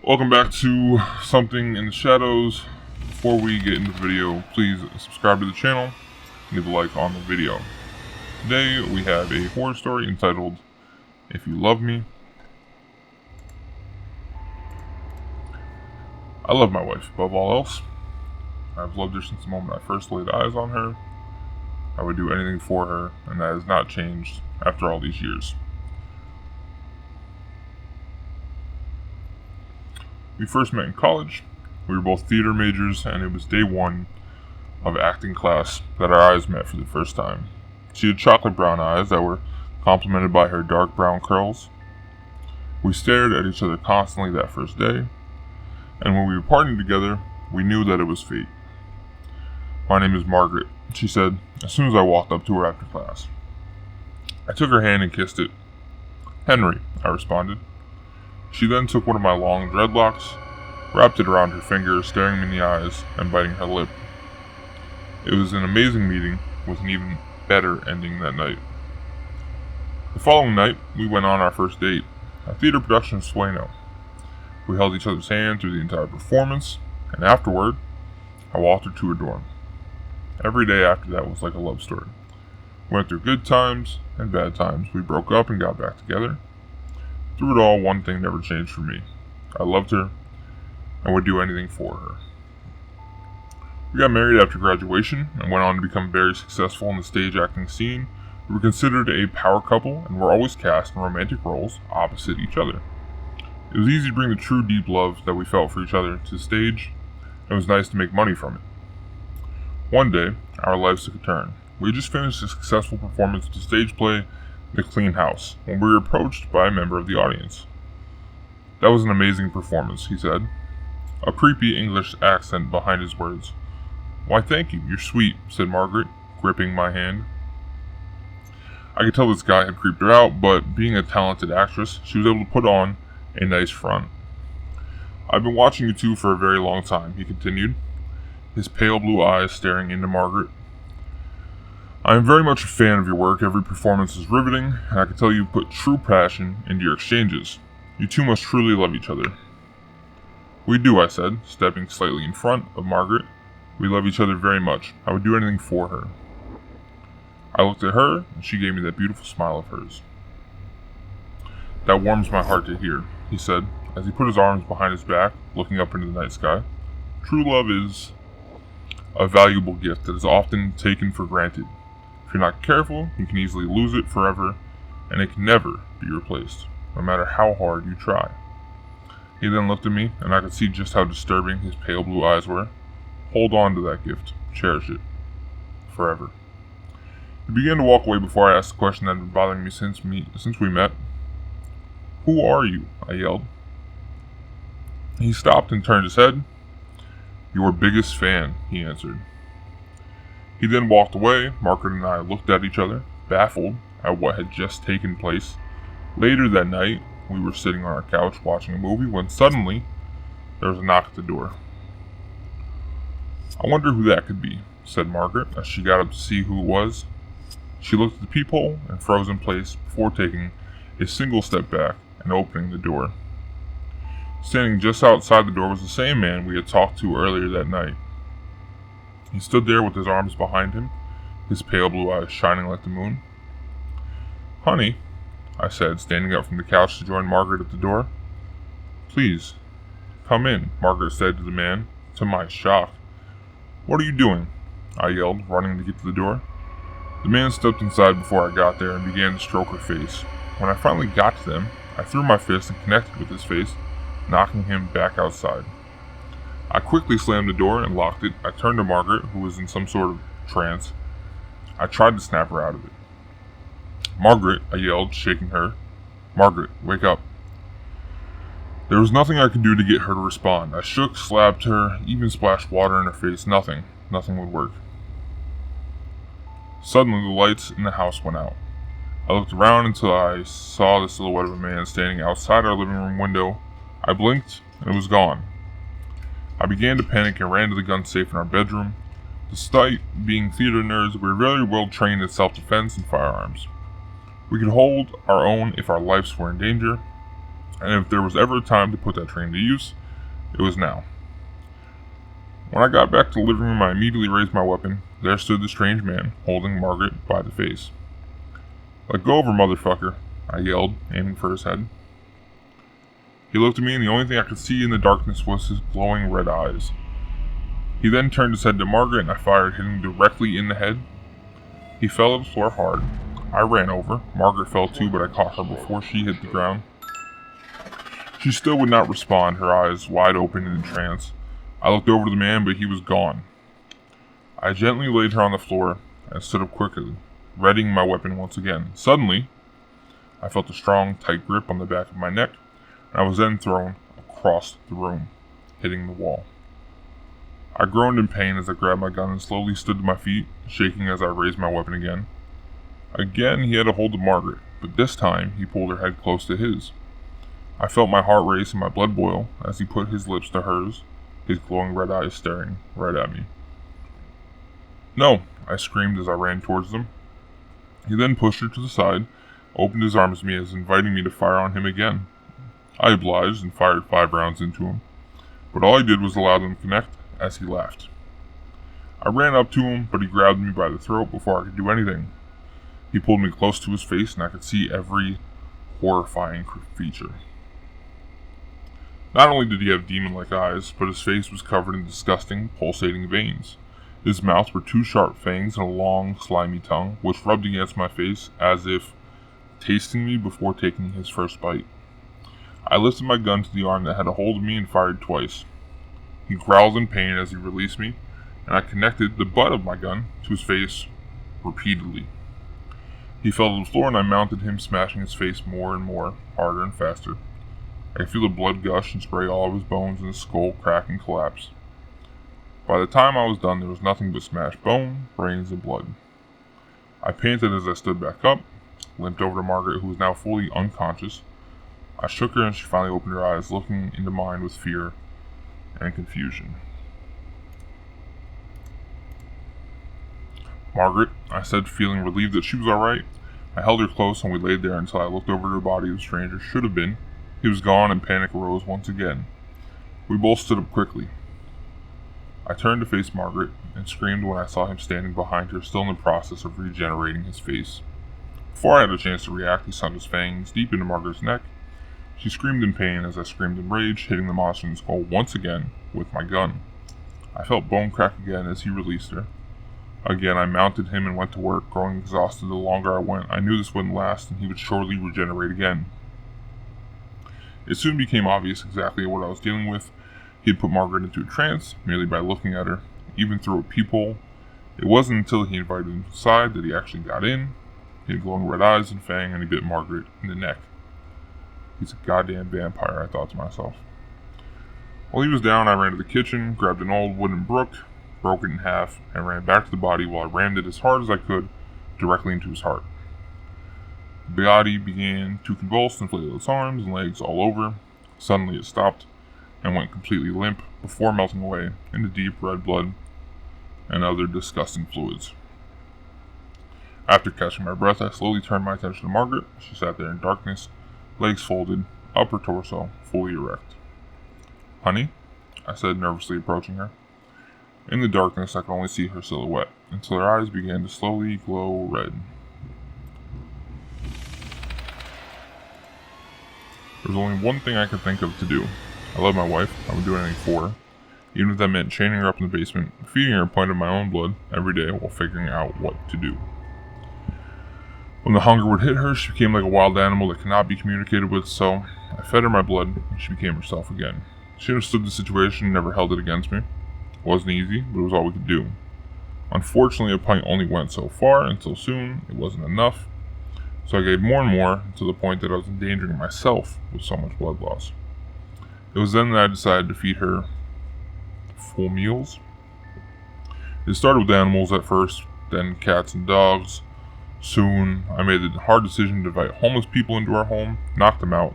Welcome back to Something in the Shadows. Before we get into the video, please subscribe to the channel and leave a like on the video. Today we have a horror story entitled If You Love Me. I love my wife above all else. I've loved her since the moment I first laid eyes on her. I would do anything for her, and that has not changed after all these years. We first met in college. We were both theater majors, and it was day one of acting class that our eyes met for the first time. She had chocolate brown eyes that were complemented by her dark brown curls. We stared at each other constantly that first day, and when we were partying together, we knew that it was fate. "My name is Margaret," she said as soon as I walked up to her after class. I took her hand and kissed it. "Henry," I responded. She then took one of my long dreadlocks, wrapped it around her finger, staring me in the eyes and biting her lip. It was an amazing meeting with an even better ending that night. The following night, we went on our first date, a theater production of Sueno. We held each other's hand through the entire performance, and afterward, I walked her to her dorm. Every day after that was like a love story. We went through good times and bad times. We broke up and got back together. Through it all, one thing never changed for me. I loved her and would do anything for her. We got married after graduation and went on to become very successful in the stage acting scene. We were considered a power couple and were always cast in romantic roles opposite each other. It was easy to bring the true deep love that we felt for each other to the stage, and it was nice to make money from it. One day, our lives took a turn. We had just finished a successful performance of the stage play The Clean House when we were approached by a member of the audience. "That was an amazing performance," he said, a creepy English accent behind his words. "Why, thank you, you're sweet," said Margaret, gripping my hand. I could tell this guy had creeped her out, but being a talented actress, she was able to put on a nice front. "I've been watching you two for a very long time," he continued, his pale blue eyes staring into Margaret. "I am very much a fan of your work. Every performance is riveting, and I can tell you put true passion into your exchanges. You two must truly love each other." "We do," I said, stepping slightly in front of Margaret. "We love each other very much. I would do anything for her." I looked at her, and she gave me that beautiful smile of hers. "That warms my heart to hear," he said, as he put his arms behind his back, looking up into the night sky. "True love is a valuable gift that is often taken for granted. If you're not careful, you can easily lose it forever, and it can never be replaced, no matter how hard you try." He then looked at me, and I could see just how disturbing his pale blue eyes were. "Hold on to that gift. Cherish it. Forever." He began to walk away before I asked the question that had been bothering me since we met. "Who are you?" I yelled. He stopped and turned his head. "Your biggest fan," he answered. He then walked away. Margaret and I looked at each other, baffled at what had just taken place. Later that night, we were sitting on our couch watching a movie when suddenly there was a knock at the door. "I wonder who that could be," said Margaret as she got up to see who it was. She looked at the peephole and froze in place before taking a single step back and opening the door. Standing just outside the door was the same man we had talked to earlier that night. He stood there with his arms behind him, his pale blue eyes shining like the moon. "Honey," I said, standing up from the couch to join Margaret at the door. "Please, come in," Margaret said to the man, to my shock. "What are you doing?" I yelled, running to get to the door. The man stepped inside before I got there and began to stroke her face. When I finally got to them, I threw my fist and connected with his face, knocking him back outside. I quickly slammed the door and locked it. I turned to Margaret, who was in some sort of trance. I tried to snap her out of it. "Margaret," I yelled, shaking her. "Margaret, wake up." There was nothing I could do to get her to respond. I shook, slapped her, even splashed water in her face. Nothing would work. Suddenly, the lights in the house went out. I looked around until I saw the silhouette of a man standing outside our living room window. I blinked, and it was gone. I began to panic and ran to the gun safe in our bedroom. Despite being theater nerds, we were very well trained in self-defense and firearms. We could hold our own if our lives were in danger. and if there was ever a time to put that train to use, it was now. When I got back to the living room, I immediately raised my weapon. There stood the strange man, holding Margaret by the face. "Let go of her, motherfucker," I yelled, aiming for his head. He looked at me, and the only thing I could see in the darkness was his glowing red eyes. He then turned his head to Margaret, and I fired, hitting him directly in the head. He fell to the floor hard. I ran over. Margaret fell too, but I caught her before she hit the ground. She still would not respond, her eyes wide open in a trance. I looked over to the man, but he was gone. I gently laid her on the floor and stood up quickly, readying my weapon once again. Suddenly, I felt a strong, tight grip on the back of my neck, and I was then thrown across the room, hitting the wall. I groaned in pain as I grabbed my gun and slowly stood to my feet, shaking as I raised my weapon again. Again, he had a hold of Margaret, but this time he pulled her head close to his. I felt my heart race and my blood boil as he put his lips to hers, his glowing red eyes staring right at me. "No," I screamed as I ran towards them. He then pushed her to the side, opened his arms to me as inviting me to fire on him again. I obliged and fired 5 rounds into him, but all I did was allow them to connect as he laughed. I ran up to him, but he grabbed me by the throat before I could do anything. He pulled me close to his face, and I could see every horrifying feature. Not only did he have demon-like eyes, but his face was covered in disgusting, pulsating veins. His mouth were 2 sharp fangs and a long, slimy tongue, which rubbed against my face as if tasting me before taking his first bite. I lifted my gun to the arm that had a hold of me and fired twice. He growled in pain as he released me, and I connected the butt of my gun to his face repeatedly. He fell to the floor, and I mounted him, smashing his face more and more, harder and faster. I could feel the blood gush and spray all of his bones, and his skull crack and collapse. By the time I was done, there was nothing but smashed bone, brains, and blood. I panted as I stood back up, limped over to Margaret, who was now fully unconscious. I shook her, and she finally opened her eyes, looking into mine with fear and confusion. "Margaret," I said, feeling relieved that she was alright. I held her close, and we laid there until I looked over to the body the stranger should have been. He was gone, and panic arose once again. We both stood up quickly. I turned to face Margaret and screamed when I saw him standing behind her, still in the process of regenerating his face. Before I had a chance to react, he sunk his fangs deep into Margaret's neck. She screamed in pain as I screamed in rage, hitting the monster in the skull once again with my gun. I felt bone crack again as he released her. Again, I mounted him and went to work, growing exhausted the longer I went. I knew this wouldn't last, and he would surely regenerate again. It soon became obvious exactly what I was dealing with. He had put Margaret into a trance, merely by looking at her, even through a peephole. It wasn't until he invited him inside that he actually got in. He had glowing red eyes and fang, and he bit Margaret in the neck. He's a goddamn vampire, I thought to myself. While he was down, I ran to the kitchen, grabbed an old wooden brook, broke it in half, and ran back to the body while I rammed it as hard as I could directly into his heart. The body began to convulse and flail its arms and legs all over. Suddenly it stopped and went completely limp before melting away into deep red blood and other disgusting fluids. After catching my breath, I slowly turned my attention to Margaret. She sat there in darkness, legs folded, upper torso fully erect. "Honey?" I said, nervously approaching her. In the darkness, I could only see her silhouette, until her eyes began to slowly glow red. There was only one thing I could think of to do. I love my wife. I would do anything for her, even if that meant chaining her up in the basement, feeding her a pint of my own blood every day while figuring out what to do. When the hunger would hit her, she became like a wild animal that cannot be communicated with, so I fed her my blood, and she became herself again. She understood the situation and never held it against me. It wasn't easy, but it was all we could do. Unfortunately, a pint only went so far, until soon it wasn't enough, so I gave more and more, to the point that I was endangering myself with so much blood loss. It was then that I decided to feed her full meals. It started with animals at first, then cats and dogs. Soon, I made the hard decision to invite homeless people into our home, knock them out,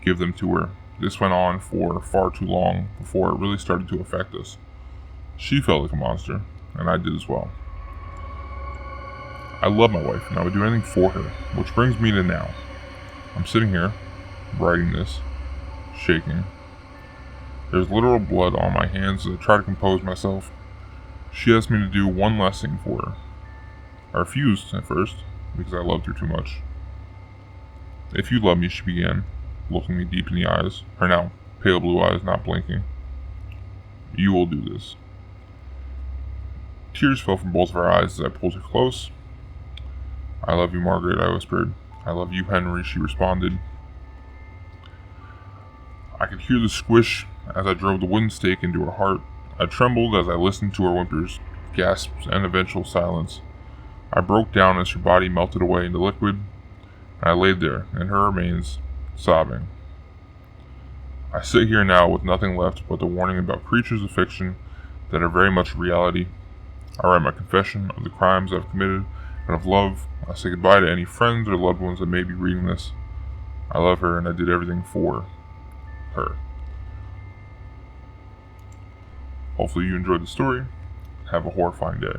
give them to her. This went on for far too long before it really started to affect us. She felt like a monster, and I did as well. I love my wife, and I would do anything for her, which brings me to now. I'm sitting here, writing this, shaking. There's literal blood on my hands as I try to compose myself. She asked me to do one last thing for her. I refused at first, because I loved her too much. If you love me, she began, looking me deep in the eyes, her now pale blue eyes not blinking. You will do this. Tears fell from both of our eyes as I pulled her close. I love you, Margaret, I whispered. I love you, Henry, she responded. I could hear the squish as I drove the wooden stake into her heart. I trembled as I listened to her whimpers, gasps, and eventual silence. I broke down as her body melted away into liquid, and I laid there, in her remains, sobbing. I sit here now with nothing left but the warning about creatures of fiction that are very much reality. I write my confession of the crimes I've committed and of love. I say goodbye to any friends or loved ones that may be reading this. I love her, and I did everything for her. Hopefully you enjoyed the story. Have a horrifying day.